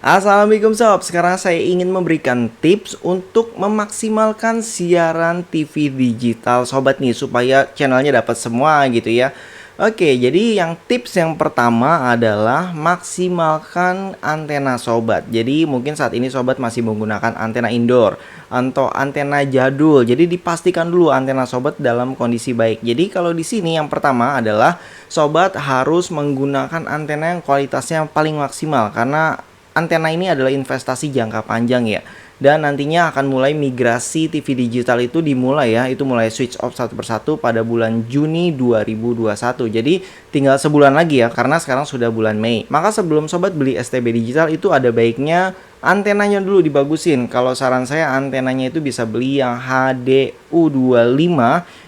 Assalamualaikum sob, sekarang saya ingin memberikan tips untuk memaksimalkan siaran TV digital sobat nih supaya channelnya dapat semua gitu ya. Oke, jadi tips yang pertama adalah maksimalkan antena sobat. Jadi mungkin saat ini sobat masih menggunakan antena indoor atau antena jadul. Jadi dipastikan dulu antena sobat dalam kondisi baik. Jadi kalau di sini yang pertama adalah sobat harus menggunakan antena yang kualitasnya paling maksimal karena antena ini adalah investasi jangka panjang ya. Dan nantinya akan mulai migrasi TV digital itu dimulai ya. Itu mulai switch off satu persatu pada bulan Juni 2021. Jadi tinggal sebulan lagi ya karena sekarang sudah bulan Mei. Maka sebelum sobat beli STB digital itu ada baiknya antenanya dulu dibagusin. Kalau saran saya antenanya itu bisa beli yang HDU25.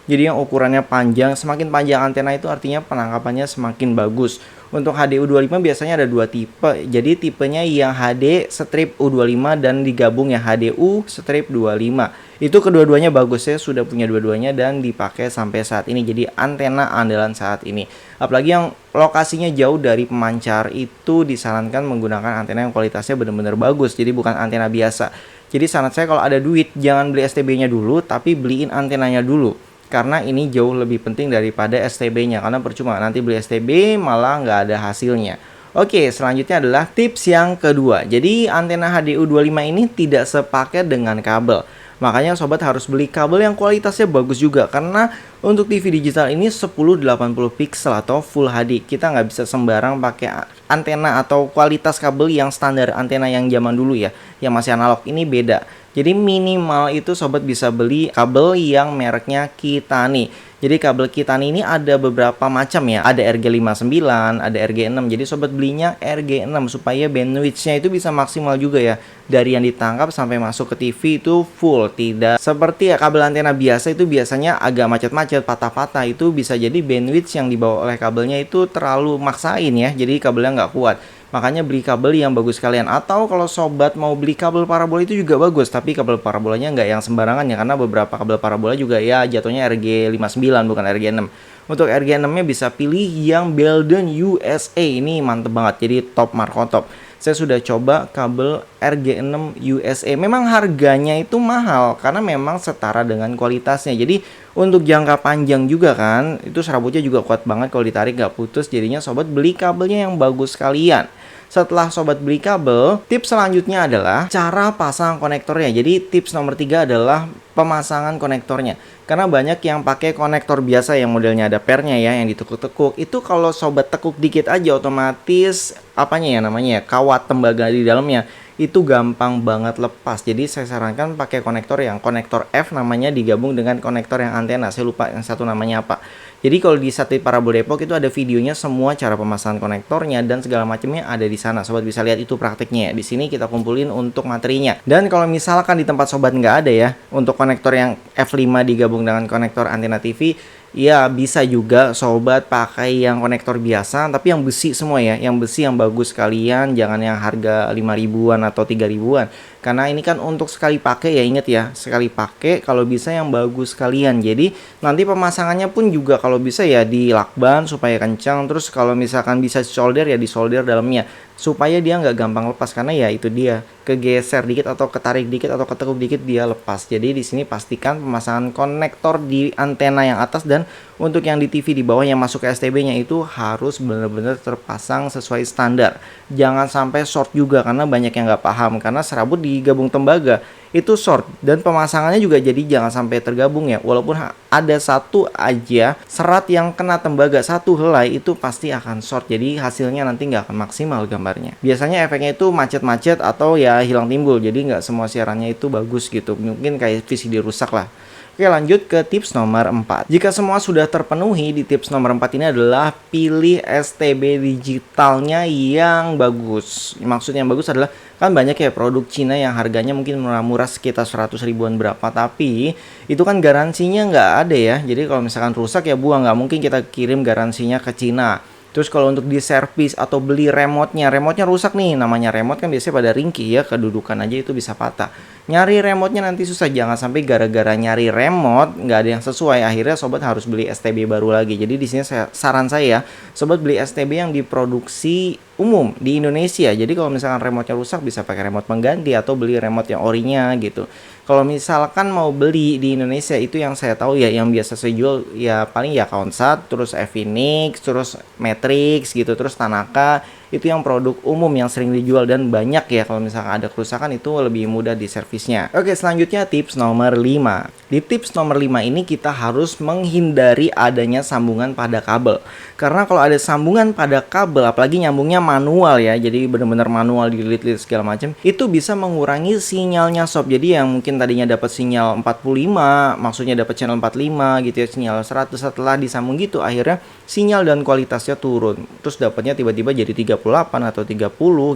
Jadi yang ukurannya panjang, semakin panjang antena itu artinya penangkapannya semakin bagus. Untuk HDU25 biasanya ada dua tipe. Jadi tipenya yang HD strip U25 dan digabung yang HDU strip 25. Itu kedua-duanya bagus, saya sudah punya dua-duanya dan dipakai sampai saat ini. Jadi antena andalan saat ini. Apalagi yang lokasinya jauh dari pemancar itu disarankan menggunakan antena yang kualitasnya benar-benar bagus. Jadi bukan antena biasa. Jadi saran saya kalau ada duit jangan beli STB-nya dulu tapi beliin antenanya dulu. Karena ini jauh lebih penting daripada STB-nya. Karena percuma nanti beli STB malah nggak ada hasilnya. Oke, selanjutnya adalah tips yang kedua. Jadi antena HDU25 ini tidak sepaket dengan kabel. Makanya sobat harus beli kabel yang kualitasnya bagus juga. Karena untuk TV digital ini 1080 pixel atau Full HD. Kita nggak bisa sembarang pakai antena atau kualitas kabel yang standar antena yang zaman dulu ya. Yang masih analog ini beda. Jadi minimal itu sobat bisa beli kabel yang mereknya Kitani. Jadi kabel Kitani ini ada beberapa macam ya. Ada RG59, ada RG6. Jadi sobat belinya RG6 supaya bandwidth-nya itu bisa maksimal juga ya. Dari yang ditangkap sampai masuk ke TV itu full. Tidak seperti ya kabel antena biasa itu biasanya agak macet-macet, patah-patah. Itu bisa jadi bandwidth yang dibawa oleh kabelnya itu terlalu maksain ya. Jadi kabelnya nggak kuat. Makanya beli kabel yang bagus kalian. Atau kalau sobat mau beli kabel parabola itu juga bagus. Tapi kabel parabolanya nggak yang sembarangan ya. Karena beberapa kabel parabola juga ya jatuhnya RG59 bukan RG6. Untuk RG6 nya bisa pilih yang Belden USA. Ini mantep banget. Jadi top markotop. Saya sudah coba kabel RG6 USA. Memang harganya itu mahal. Karena memang setara dengan kualitasnya. Jadi untuk jangka panjang juga kan. Itu serabutnya juga kuat banget. Kalau ditarik nggak putus. Jadinya sobat beli kabelnya yang bagus sekalian. Setelah sobat beli kabel, tips selanjutnya adalah cara pasang konektornya. Jadi tips nomor 3 adalah pemasangan konektornya. Karena banyak yang pakai konektor biasa yang modelnya ada pernya ya, yang ditekuk-tekuk. Itu kalau sobat tekuk dikit aja otomatis apanya ya namanya ya, kawat tembaga di dalamnya itu gampang banget lepas. Jadi saya sarankan pakai konektor yang konektor F namanya digabung dengan konektor yang antena. Saya lupa yang satu namanya apa. Jadi kalau di Satelit Parabol Depok itu ada videonya semua cara pemasangan konektornya dan segala macamnya ada di sana. Sobat bisa lihat itu praktiknya ya. Di sini kita kumpulin untuk materinya. Dan kalau misalkan di tempat sobat nggak ada ya untuk konektor yang F5 digabung dengan konektor antena TV, ya bisa juga sobat pakai yang konektor biasa tapi yang besi semua ya. Yang besi yang bagus sekalian, jangan yang harga 5 ribuan atau 3 ribuan. Karena ini kan untuk sekali pakai ya, inget ya, sekali pakai kalau bisa yang bagus sekalian. Jadi nanti pemasangannya pun juga kalau bisa ya di lakban supaya kencang. Terus kalau misalkan bisa solder ya di solder dalamnya supaya dia nggak gampang lepas. Karena ya itu dia, kegeser dikit atau ketarik dikit atau ketekuk dikit dia lepas. Jadi di sini pastikan pemasangan konektor di antena yang atas dan untuk yang di TV di bawah yang masuk ke STB-nya itu harus benar-benar terpasang sesuai standar. Jangan sampai short juga karena banyak yang nggak paham. Karena serabut digabung tembaga itu short dan pemasangannya juga jadi jangan sampai tergabung ya. Walaupun ada satu aja serat yang kena tembaga satu helai itu pasti akan short. Jadi hasilnya nanti nggak akan maksimal gambarnya. Biasanya efeknya itu macet-macet atau ya hilang timbul. Jadi nggak semua siarannya itu bagus gitu. Mungkin kayak VCD rusak lah. Oke, lanjut ke tips nomor 4. Jika semua sudah terpenuhi, di tips nomor 4 ini adalah pilih STB digitalnya yang bagus. Maksud yang bagus adalah kan banyak ya produk Cina yang harganya mungkin murah-murah sekitar 100 ribuan berapa, tapi itu kan garansinya nggak ada ya. Jadi kalau misalkan rusak ya buang, nggak mungkin kita kirim garansinya ke Cina. Terus kalau untuk di servis atau beli remotenya rusak nih, namanya remote kan biasanya pada ringkih ya, kedudukan aja itu bisa patah. Nyari remotenya nanti susah, jangan sampai gara-gara nyari remote nggak ada yang sesuai, akhirnya sobat harus beli STB baru lagi. Jadi di sini saran saya, sobat beli STB yang diproduksi umum di Indonesia. Jadi kalau misalkan remote-nya rusak bisa pakai remote pengganti atau beli remote yang orinya gitu. Kalau misalkan mau beli di Indonesia itu yang saya tahu ya yang biasa saya jual ya paling ya Kawnsat, terus Evinix, terus Matrix gitu, terus Tanaka. Itu yang produk umum yang sering dijual dan banyak ya kalau misalkan ada kerusakan itu lebih mudah di servisnya. Oke, selanjutnya tips nomor 5. Di tips nomor 5 ini kita harus menghindari adanya sambungan pada kabel. Karena kalau ada sambungan pada kabel, apalagi nyambungnya manual ya, jadi benar-benar manual dililit-lilit segala macam, itu bisa mengurangi sinyalnya sob. Jadi yang mungkin tadinya dapat sinyal 45, maksudnya dapat channel 45 gitu ya, sinyal 100 setelah disambung gitu, akhirnya sinyal dan kualitasnya turun. Terus dapatnya tiba-tiba jadi 38 atau 30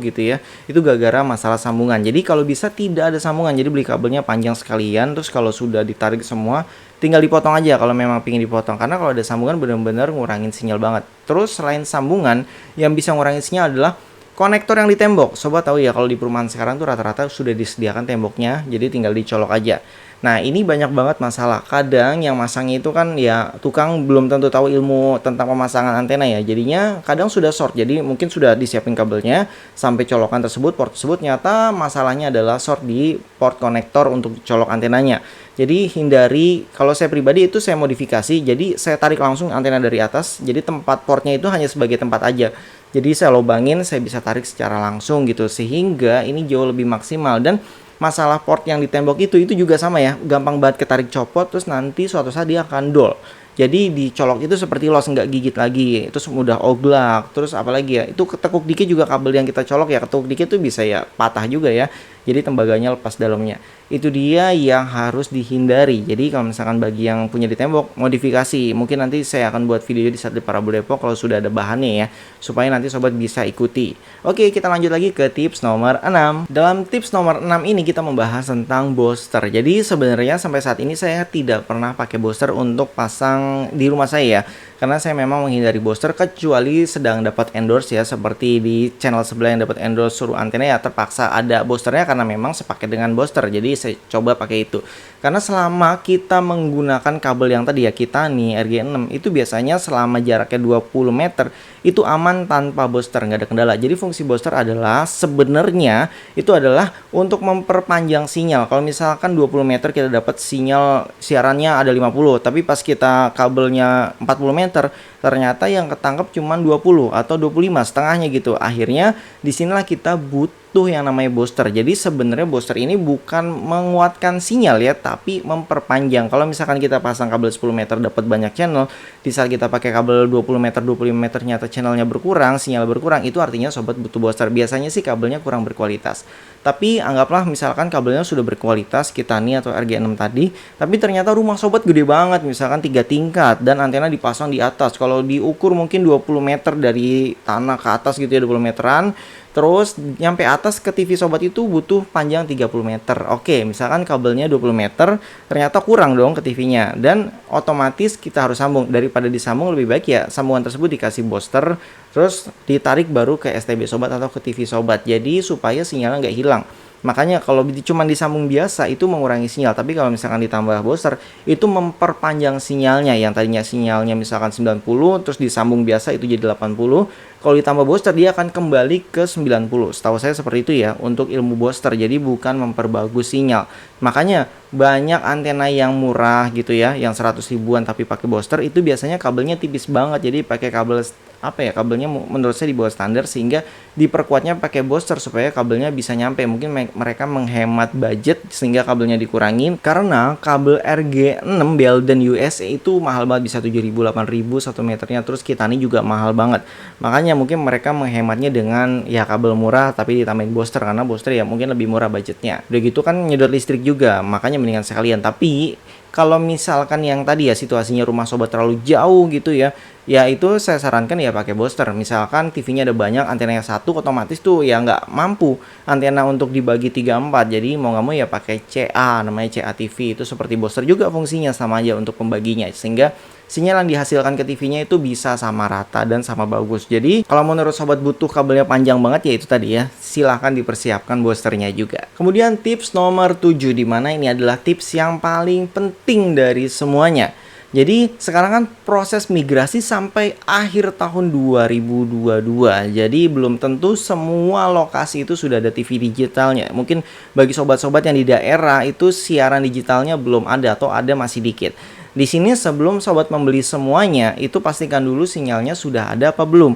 gitu ya. Itu gara-gara masalah sambungan. Jadi kalau bisa tidak ada sambungan. Jadi beli kabelnya panjang sekalian, terus kalau sudah ditarik semua tinggal dipotong aja kalau memang pingin dipotong, karena kalau ada sambungan benar-benar ngurangin sinyal banget. Terus selain sambungan yang bisa ngurangin sinyal adalah konektor yang di tembok. Sobat tahu ya kalau di perumahan sekarang tuh rata-rata sudah disediakan temboknya, jadi tinggal dicolok aja. Nah ini banyak banget masalah. Kadang yang masangnya itu kan ya tukang belum tentu tahu ilmu tentang pemasangan antena ya. Jadinya kadang sudah short. Jadi mungkin sudah disiapin kabelnya sampai colokan tersebut, port tersebut, nyata masalahnya adalah short di port konektor untuk colok antenanya. Jadi hindari, kalau saya pribadi itu saya modifikasi. Jadi saya tarik langsung antena dari atas. Jadi tempat portnya itu hanya sebagai tempat aja. Jadi saya lubangin, saya bisa tarik secara langsung gitu. Sehingga ini jauh lebih maksimal. Dan masalah port yang di tembok itu juga sama ya, gampang banget ketarik copot, terus nanti suatu saat dia akan dol. Jadi dicolok itu seperti los, nggak gigit lagi, terus mudah oglak, terus apalagi ya, itu ketekuk dikit juga kabel yang kita colok ya, ketekuk dikit tuh bisa ya patah juga ya, jadi tembaganya lepas dalamnya. Itu dia yang harus dihindari. Jadi kalau misalkan bagi yang punya di tembok, modifikasi, mungkin nanti saya akan buat video di Satelit Parabol Depok kalau sudah ada bahannya ya, supaya nanti sobat bisa ikuti. Oke, kita lanjut lagi ke tips nomor 6. Dalam tips nomor 6 ini kita membahas tentang booster. Jadi sebenarnya sampai saat ini saya tidak pernah pakai booster untuk pasang di rumah saya ya, karena saya memang menghindari booster kecuali sedang dapat endorse ya, seperti di channel sebelah yang dapat endorse suruh antena ya terpaksa ada boosternya karena memang sepaket dengan booster. Jadi saya coba pakai itu. Karena selama kita menggunakan kabel yang tadi ya, kita nih RG6 itu biasanya selama jaraknya 20 meter itu aman tanpa booster, nggak ada kendala. Jadi fungsi booster adalah sebenarnya itu adalah untuk memperpanjang sinyal. Kalau misalkan 20 meter kita dapat sinyal siarannya ada 50, tapi pas kita kabelnya 40 meter ternyata yang ketangkep cuma 20 atau 25 setengahnya gitu. Akhirnya disinilah kita butuh yang namanya booster. Jadi sebenarnya booster ini bukan menguatkan sinyal ya, tapi memperpanjang. Kalau misalkan kita pasang kabel 10 meter dapat banyak channel, di saat kita pakai kabel 20 meter 25 meter nyata channelnya berkurang, sinyal berkurang, itu artinya sobat butuh booster. Biasanya sih kabelnya kurang berkualitas. Tapi anggaplah misalkan kabelnya sudah berkualitas Kitani atau RG6 tadi, tapi ternyata rumah sobat gede banget, misalkan 3 tingkat dan antena dipasang di atas. Kalau diukur mungkin 20 meter dari tanah ke atas gitu ya, 20 meteran. Terus nyampe atas ke TV sobat itu butuh panjang 30 meter. Oke, misalkan kabelnya 20 meter, ternyata kurang dong ke TV-nya. Dan otomatis kita harus sambung. Daripada disambung lebih baik ya sambungan tersebut dikasih booster, terus ditarik baru ke STB sobat atau ke TV sobat. Jadi supaya sinyalnya nggak hilang. Makanya kalau cuma disambung biasa itu mengurangi sinyal, tapi kalau misalkan ditambah booster itu memperpanjang sinyalnya. Yang tadinya sinyalnya misalkan 90 terus disambung biasa itu jadi 80. Kalau ditambah booster dia akan kembali ke 90. Setahu saya seperti itu ya untuk ilmu booster. Jadi bukan memperbagus sinyal. Makanya banyak antena yang murah gitu ya, yang 100 ribuan tapi pakai booster itu biasanya kabelnya tipis banget. Jadi pakai kabel apa ya, kabelnya menurut saya di bawah standar, sehingga diperkuatnya pakai booster supaya kabelnya bisa nyampe. Mungkin mereka menghemat budget sehingga kabelnya dikurangin, karena kabel RG6 Belden USA itu mahal banget, bisa 7.000 8.000 1 meternya. Terus Kitani juga mahal banget. Makanya mungkin mereka menghematnya dengan ya kabel murah tapi ditambahin booster, karena booster ya mungkin lebih murah budgetnya. Udah gitu kan nyedot listrik juga, makanya mendingan sekalian. Tapi kalau misalkan yang tadi ya situasinya rumah sobat terlalu jauh gitu ya, ya itu saya sarankan ya pakai booster. Misalkan TV-nya ada banyak, antenanya satu, otomatis tuh ya nggak mampu antena untuk dibagi 3-4. Jadi mau nggak mau ya pakai CA, namanya CA TV. Itu seperti booster juga fungsinya, sama aja untuk pembaginya, sehingga sinyal yang dihasilkan ke TV-nya itu bisa sama rata dan sama bagus. Jadi kalau menurut sobat butuh kabelnya panjang banget ya itu tadi ya, silahkan dipersiapkan boosternya juga. Kemudian tips nomor 7, dimana ini adalah tips yang paling penting dari semuanya. Jadi sekarang kan proses migrasi sampai akhir tahun 2022. Jadi belum tentu semua lokasi itu sudah ada TV digitalnya. Mungkin bagi sobat-sobat yang di daerah itu siaran digitalnya belum ada atau ada masih dikit. Di sini sebelum sobat membeli semuanya, itu pastikan dulu sinyalnya sudah ada apa belum.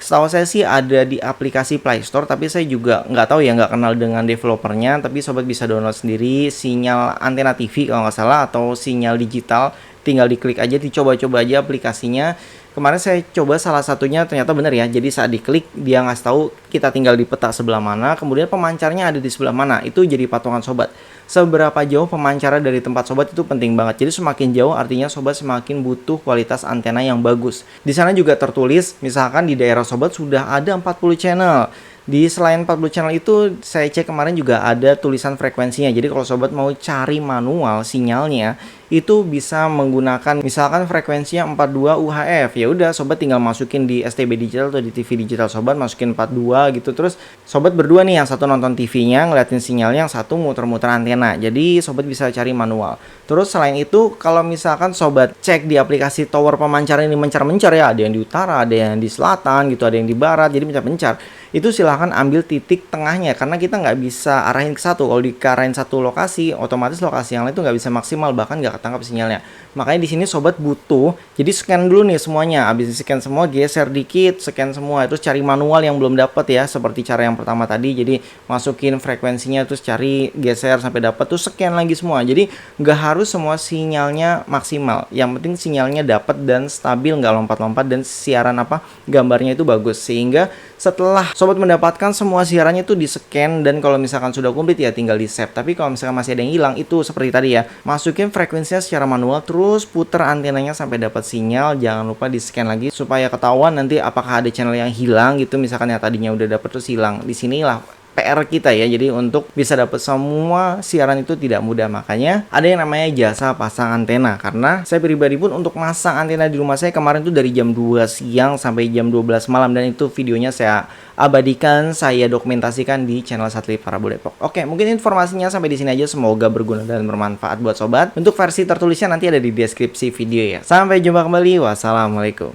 Setahu saya sih ada di aplikasi Play Store, tapi saya juga nggak tahu ya, nggak kenal dengan developernya. Tapi sobat bisa download sendiri sinyal antena TV kalau nggak salah, atau sinyal digital. Tinggal diklik aja, dicoba-coba aja aplikasinya. Kemarin saya coba salah satunya, ternyata bener ya. Jadi saat diklik dia ngasih tahu kita tinggal di peta sebelah mana, kemudian pemancarnya ada di sebelah mana. Itu jadi patungan sobat. Seberapa jauh pemancarnya dari tempat sobat itu penting banget. Jadi semakin jauh artinya sobat semakin butuh kualitas antena yang bagus. Di sana juga tertulis misalkan di daerah sobat sudah ada 40 channel. Di selain 40 channel itu saya cek kemarin juga ada tulisan frekuensinya. Jadi kalau sobat mau cari manual sinyalnya itu bisa menggunakan misalkan frekuensinya 42 UHF. Ya udah sobat tinggal masukin di STB digital atau di TV digital sobat, masukin 42 gitu. Terus sobat berdua nih, yang satu nonton TV-nya ngeliatin sinyalnya, yang satu muter-muter antena. Jadi sobat bisa cari manual. Terus selain itu kalau misalkan sobat cek di aplikasi tower pemancar ini mencar-mencar ya, ada yang di utara, ada yang di selatan gitu, ada yang di barat, jadi mencar-mencar. Itu silahkan ambil titik tengahnya, karena kita nggak bisa arahin ke satu. Kalau dikarahin satu lokasi, otomatis lokasi yang lain itu nggak bisa maksimal, bahkan nggak ketangkap sinyalnya. Makanya di sini sobat butuh, jadi scan dulu nih semuanya. Habis scan semua, geser dikit, scan semua, terus cari manual yang belum dapat ya, seperti cara yang pertama tadi. Jadi masukin frekuensinya, terus cari, geser sampai dapat, terus scan lagi semua. Jadi nggak harus semua sinyalnya maksimal. Yang penting sinyalnya dapat dan stabil, nggak lompat-lompat, dan siaran gambarnya itu bagus. Sehingga setelah sobat mendapatkan semua siarannya itu di scan, dan kalau misalkan sudah komplit ya tinggal di save. Tapi kalau misalkan masih ada yang hilang, itu seperti tadi ya, masukin frekuensinya secara manual, terus puter antenanya sampai dapat sinyal. Jangan lupa di scan lagi supaya ketahuan nanti apakah ada channel yang hilang gitu, misalkan yang tadinya udah dapat terus hilang. Di sinilah PR kita ya, jadi untuk bisa dapat semua siaran itu tidak mudah. Makanya ada yang namanya jasa pasang antena. Karena saya pribadi pun untuk masang antena di rumah saya kemarin tuh dari jam 2 siang sampai jam 12 malam, dan itu videonya saya abadikan, saya dokumentasikan di channel Satelit Parabol Depok. Oke, mungkin informasinya sampai di sini aja, semoga berguna dan bermanfaat buat sobat. Untuk versi tertulisnya nanti ada di deskripsi video ya. Sampai jumpa kembali, wassalamualaikum.